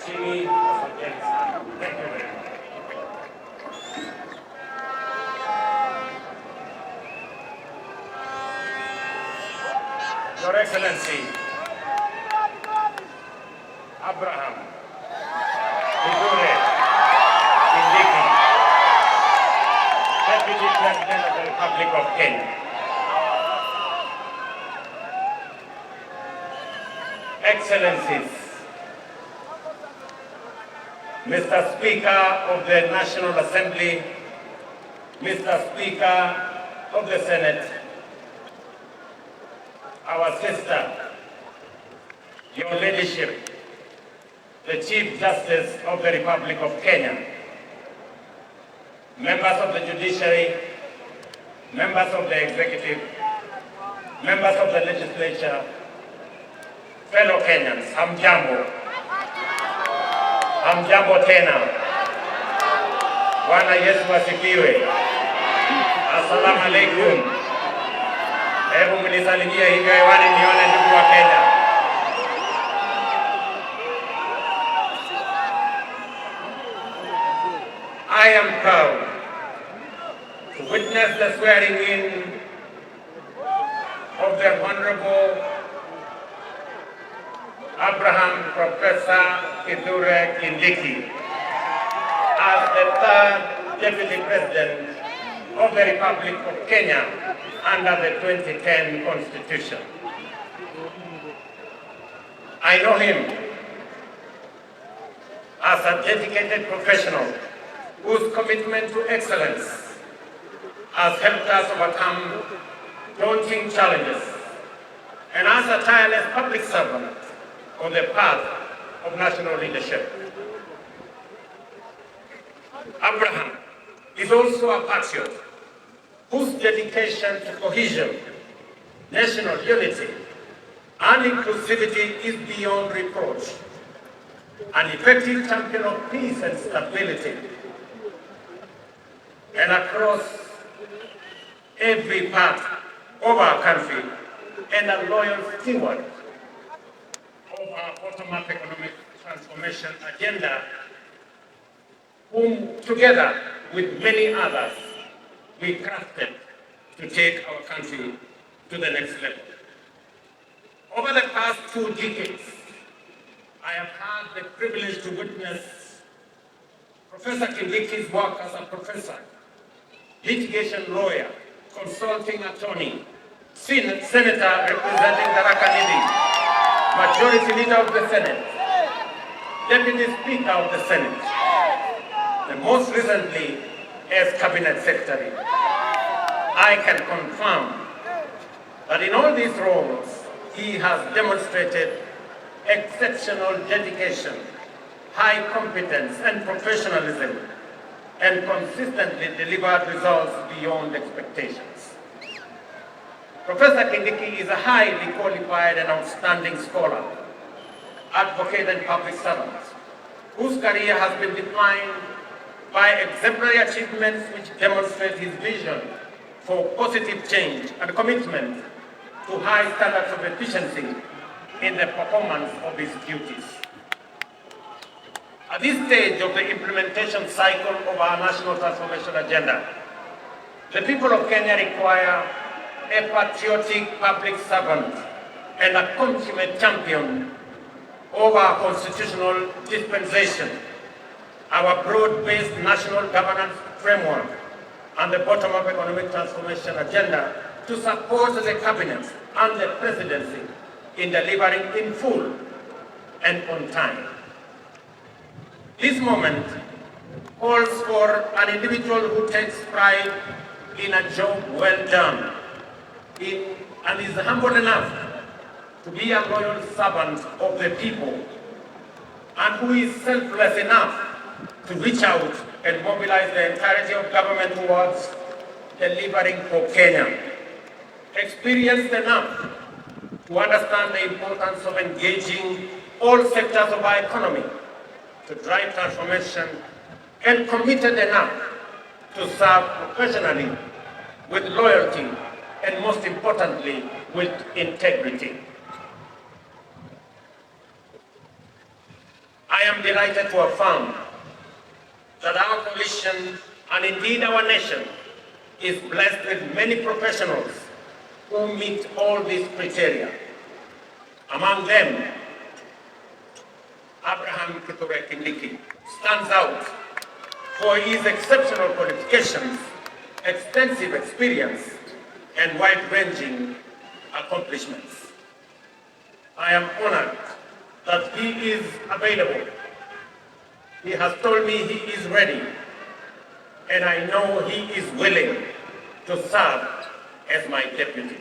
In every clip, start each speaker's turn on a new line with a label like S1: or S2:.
S1: chini asanteni sana. Thank you very much. Your Excellency, Abraham, Kindiki, Deputy President of the Republic of Kenya. Excellencies, Mr. Speaker of the National Assembly, Mr. Speaker of the Senate, our sister, your leadership, the Chief Justice of the Republic of Kenya, members of the judiciary, members of the executive, members of the legislature, fellow Kenyans, hamjambo. Hamjambo tena. Bwana Yesu asifiwe. Assalamu alaikum. Hebu mnisalimie hivyo hewani nione ndugu wa Kenya. I am proud to witness the swearing in of the Honorable Abraham Professor Kindiki as the third Deputy President of the Republic of Kenya under the 2010 Constitution. I know him as a dedicated professional whose commitment to excellence has helped us overcome daunting challenges, and as a tireless public servant on the path of national leadership. Abraham is also a patriot whose dedication to cohesion, national unity, and inclusivity is beyond reproach. An effective champion of peace and stability, and across every part of our country, and a loyal steward of our bottom-up economic transformation agenda, whom together with many others, we crafted to take our country to the next level. Over the past 2 decades, I have had the privilege to witness Professor Kindiki's work as a professor, litigation lawyer, consulting attorney, senator representing Tharaka-Nithi, majority leader of the Senate, deputy speaker of the Senate, and most recently as cabinet secretary. I can confirm that in all these roles, he has demonstrated exceptional dedication, high competence and professionalism, and consistently delivered results beyond expectations. Professor Kindiki is a highly qualified and outstanding scholar, advocate and public servant, whose career has been defined by exemplary achievements which demonstrate his vision for positive change and commitment to high standards of efficiency in the performance of his duties. At this stage of the implementation cycle of our national transformation agenda, the people of Kenya require a patriotic public servant and a consummate champion of our constitutional dispensation, our broad-based national governance framework, and the bottom-up economic transformation agenda to support the cabinet and the presidency in delivering in full and on time. This moment calls for an individual who takes pride in a job well done and is humble enough to be a loyal servant of the people, and who is selfless enough to reach out and mobilize the entirety of government towards delivering for Kenya. Experienced enough to understand the importance of engaging all sectors of our economy to drive transformation, and committed enough to serve professionally, with loyalty, and most importantly, with integrity. I am delighted to affirm that our coalition and indeed our nation is blessed with many professionals who meet all these criteria. Among them, Abraham Kindiki stands out for his exceptional qualifications, extensive experience, and wide-ranging accomplishments. I am honored that he is available. He has told me he is ready, and I know he is willing to serve as my deputy.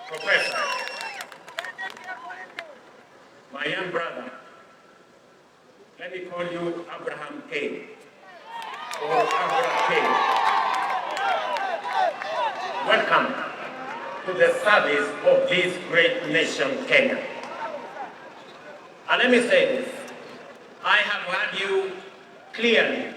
S1: Professor, my young brother, let me call you Abraham K. or Abraham K. Welcome to the service of this great nation, Kenya. And let me say this, I have heard you clearly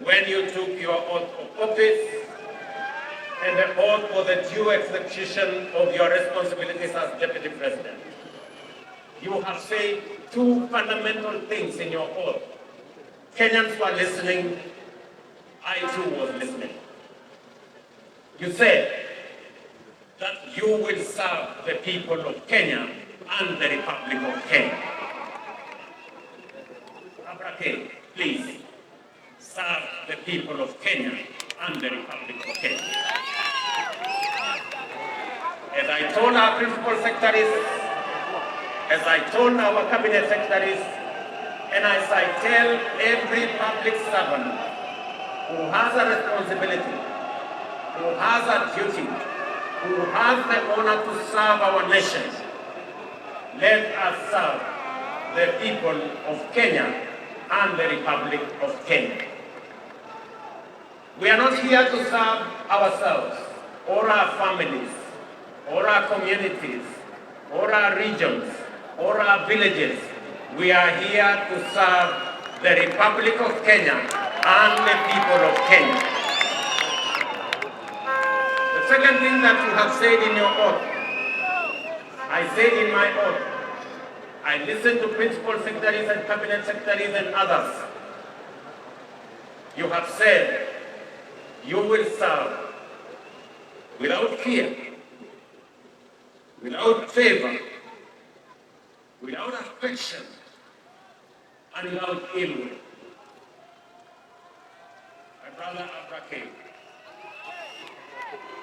S1: when you took your oath of office and the oath for the due execution of your responsibilities as Deputy President. You have said two fundamental things in your oath. Kenyans were listening, I too was listening. You said that you will serve the people of Kenya and the Republic of Kenya. Abraham, please serve the people of Kenya and the Republic of Kenya. As I told our principal secretaries, as I told our cabinet secretaries, and as I tell every public servant who has a responsibility, who has a duty, who has the honor to serve our nation, let us serve the people of Kenya and the Republic of Kenya. We are not here to serve ourselves, or our families, or our communities, or our regions, or our villages. We are here to serve the Republic of Kenya and the people of Kenya. The second thing that you have said in your oath, I said in my oath, I listened to principal secretaries and cabinet secretaries and others. You have said you will serve without fear, without favor, without affection, and without ill will. My brother Abraham,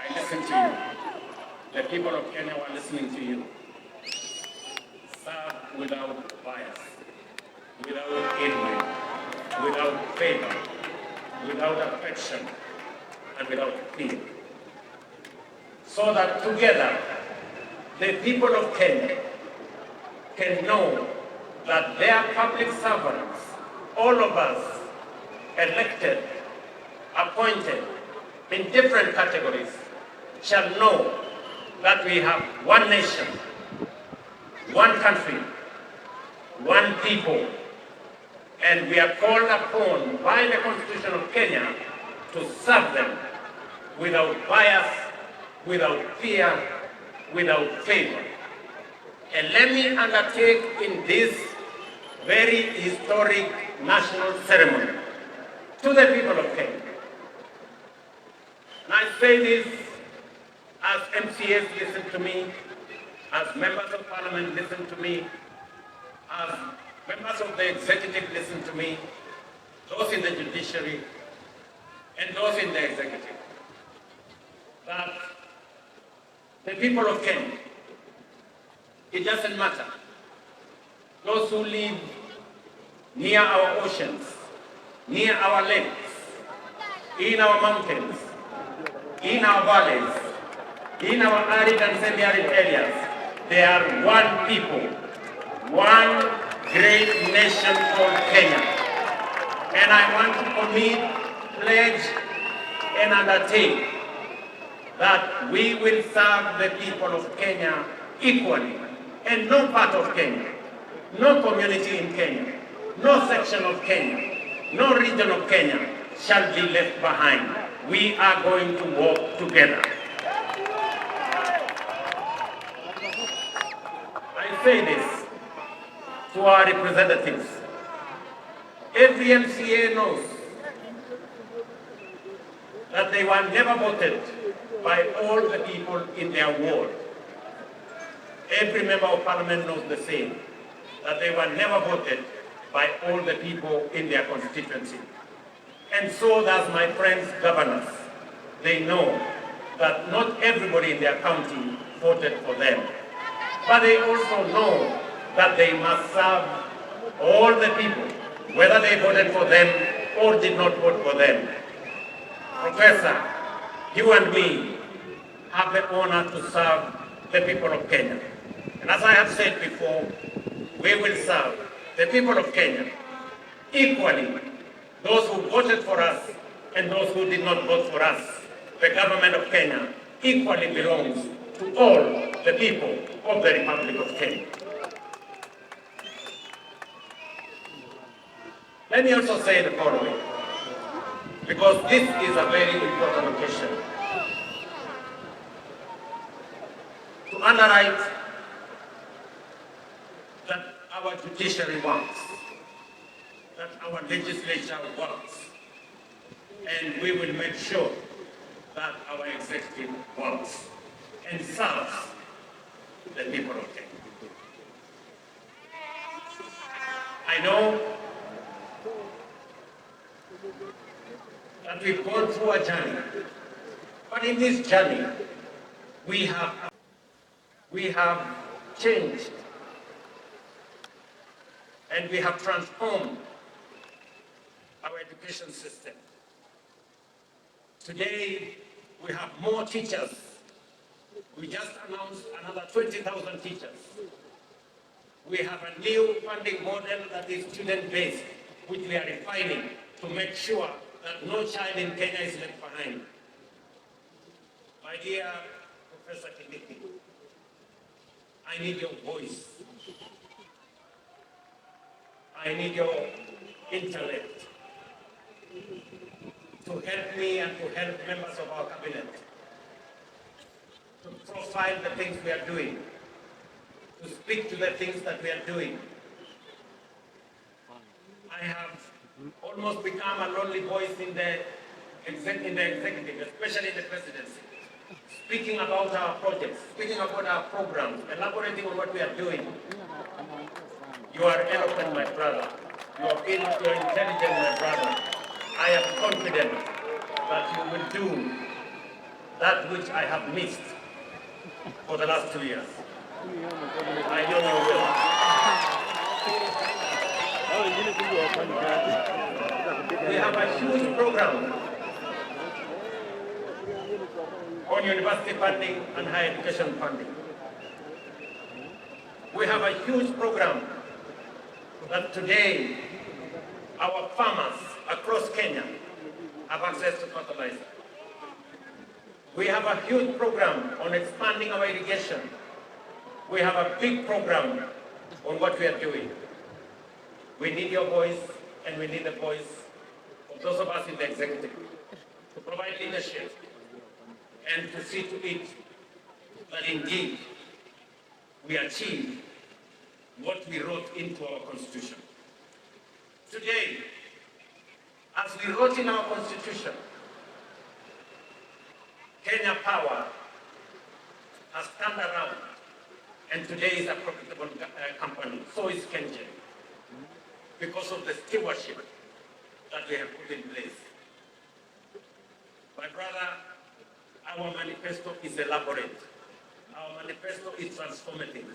S1: I listen to you. The people of Kenya were listening to you. Serve without bias, without ill will, without favor, without affection, and without fear. So that together, the people of Kenya can know that their public servants, all of us, elected, appointed in different categories, shall know that we have one nation, one country, one people, and we are called upon by the Constitution of Kenya to serve them without bias, without fear, without favor. And let me undertake in this very historic national ceremony to the people of Kenya. And I say this as MCAs listen to me, as members of parliament listen to me, as members of the executive listen to me, those in the judiciary, and those in the executive, that the people of Kenya, it doesn't matter. Those who live near our oceans, near our lakes, in our mountains, in our valleys, in our arid and semi-arid areas, they are one people, one great nation called Kenya. And I want to commit, pledge, and undertake that we will serve the people of Kenya equally, and no part of Kenya, no community in Kenya, no section of Kenya, no region of Kenya shall be left behind. We are going to work together. I say this to our representatives. Every MCA knows that they were never voted by all the people in their ward. Every member of parliament knows the same, that they were never voted by all the people in their constituency. And so does my friends governors. They know that not everybody in their county voted for them. But they also know that they must serve all the people, whether they voted for them or did not vote for them. Professor, you and me have the honor to serve the people of Kenya. And as I have said before, we will serve the people of Kenya equally, those who voted for us and those who did not vote for us. The government of Kenya equally belongs to all the people of the Republic of Kenya. Let me also say the following, because this is a very important occasion. To underwrite that our judiciary works, that our legislature works, and we will make sure that our executive works and serves the people of Kenya. I know that we've gone through a journey, but in this journey, we have changed and we have transformed our education system. Today, we have more teachers. We just announced another 20,000 teachers. We have a new funding model that is student-based, which we are refining to make sure that no child in Kenya is left behind. My dear Professor Kindiki, I need your voice. I need your intellect to help me and to help members of our cabinet to profile the things we are doing, to speak to the things that we are doing. I have almost become a lonely voice in the executive, especially in the presidency, speaking about our projects, speaking about our programs, elaborating on what we are doing. You are eloquent, my brother. You are intelligent, my brother. I am confident that you will do that which I have missed for the last 2 years. I know you will. We have a huge program on university funding and higher education funding. We have a huge program that today our farmers across Kenya have access to fertilizer. We have a huge program on expanding our irrigation. We have a big program on what we are doing. We need your voice, and we need the voice of those of us in the executive to provide leadership and to see to it that indeed we achieve what we wrote into our Constitution. Today, as we wrote in our Constitution, Kenya Power has turned around and today is a profitable company. So is Kenyan, because of the stewardship that we have put in place. My brother, our manifesto is elaborate. Our manifesto is transformative.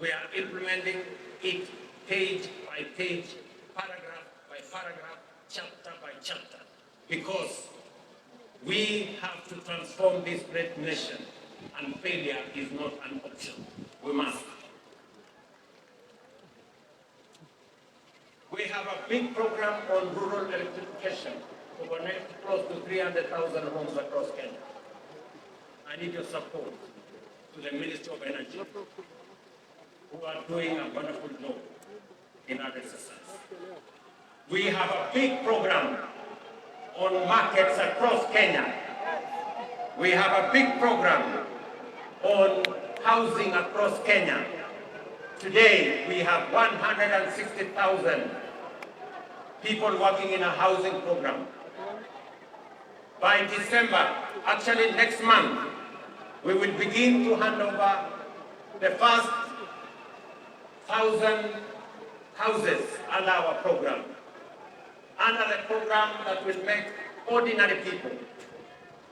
S1: We are implementing it page by page, paragraph by paragraph, chapter by chapter, because we have to transform this great nation, and failure is not an option. We must. We have a big program on rural electrification to connect close to 300,000 homes across Kenya. I need your support to the Ministry of Energy, who are doing a wonderful job in that exercise. We have a big program on markets across Kenya. We have a big program on housing across Kenya Today, we have 160,000 people working in a housing program. By December, actually next month, we will begin to hand over the first 1,000 houses under our program. Under the program that will make ordinary people,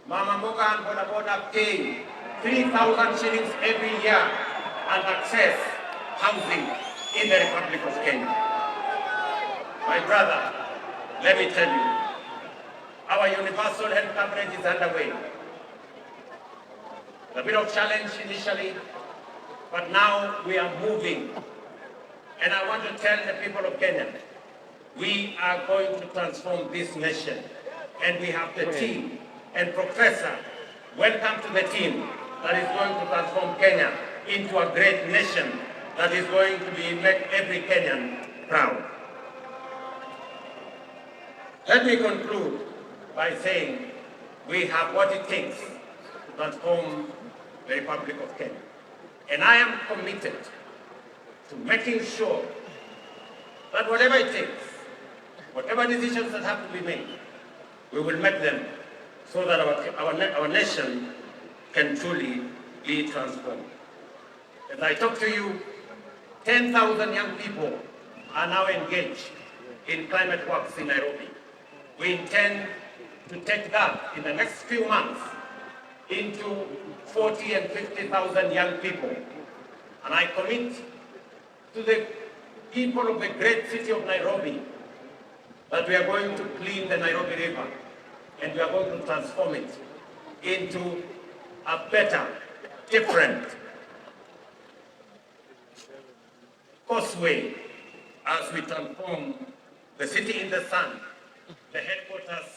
S1: Mama Moga and Boda Boda, pay 3,000 shillings every year and access housing in the Republic of Kenya. My brother, let me tell you, our universal health coverage is underway. A bit of challenge initially, but now we are moving. And I want to tell the people of Kenya, we are going to transform this nation. And we have the team. And Professor, welcome to the team that is going to transform Kenya into a great nation that is going to make every Kenyan proud. Let me conclude by saying we have what it takes to transform the Republic of Kenya. And I am committed to making sure that whatever it takes, whatever decisions that have to be made, we will make them so that our nation can truly be transformed. As I talk to you, 10,000 young people are now engaged in climate works in Nairobi. We intend to take that in the next few months into 40 and 50,000 young people. And I commit to the people of the great city of Nairobi that we are going to clean the Nairobi River and we are going to transform it into a better, different causeway as we transform the city in the sun, the headquarters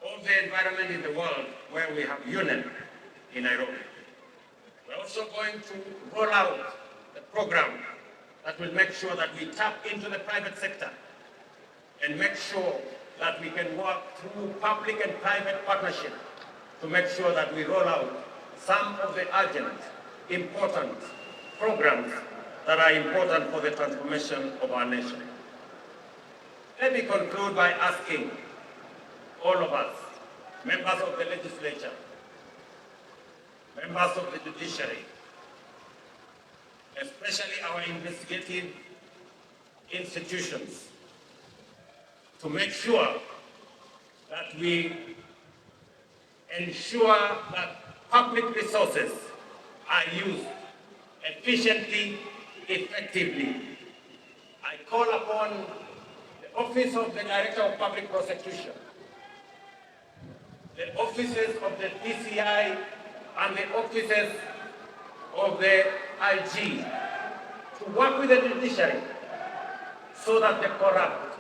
S1: of the environment in the world where we have UNEP in Nairobi. We're also going to roll out the program that will make sure that we tap into the private sector and make sure that we can work through public and private partnership to make sure that we roll out some of the urgent, important programs that are important for the transformation of our nation. Let me conclude by asking all of us, members of the legislature, members of the judiciary, especially our investigative institutions, to make sure that we ensure that public resources are used efficiently, effectively. I call upon the Office of the Director of Public Prosecution, the offices of the DCI and the offices of the IG to work with the judiciary so that the corrupt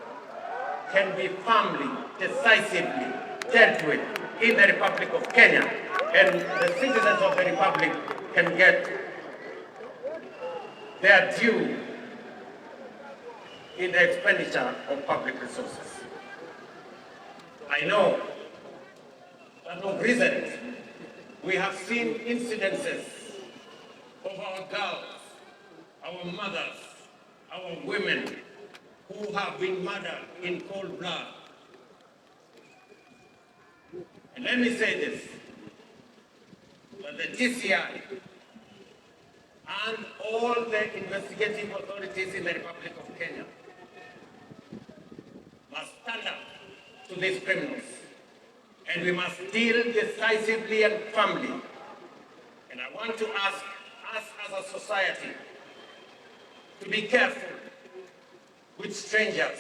S1: can be firmly, decisively dealt with in the Republic of Kenya, and the citizens of the Republic can get their due in the expenditure of public resources. I know that of recent we have seen incidences of our girls, our mothers, our women who have been murdered in cold blood. And let me say this, that the DCI and all the investigative authorities in the Republic of Kenya must stand up to these criminals, and we must deal decisively and firmly. And I want to ask us as a society to be careful with strangers,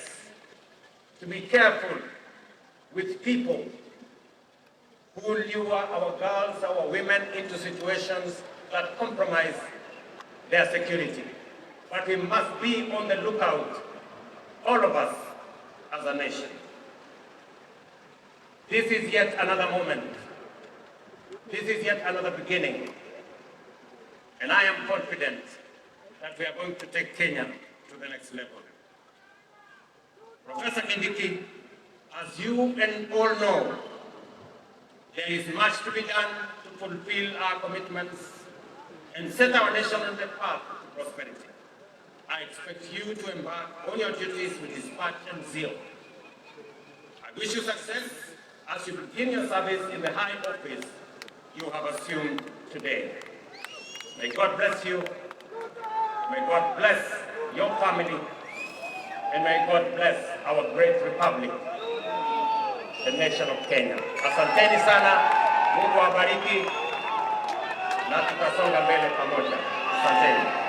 S1: to be careful with people who lure our girls, our women into situations that compromise their security. But we must be on the lookout, all of us as a nation. This is yet another moment. This is yet another beginning. And I am confident that we are going to take Kenya to the next level. Professor Kindiki, as you and all know, there is much to be done to fulfill our commitments and set our nation on the path to prosperity. I expect you to embark on your duties with dispatch and zeal. I wish you success as you begin your service in the high office you have assumed today. May God bless you. May God bless your family. And may God bless our great republic, the nation of Kenya. Asanteni sana. Mungu awabariki na tutasonga mbele pamoja. Asanteni.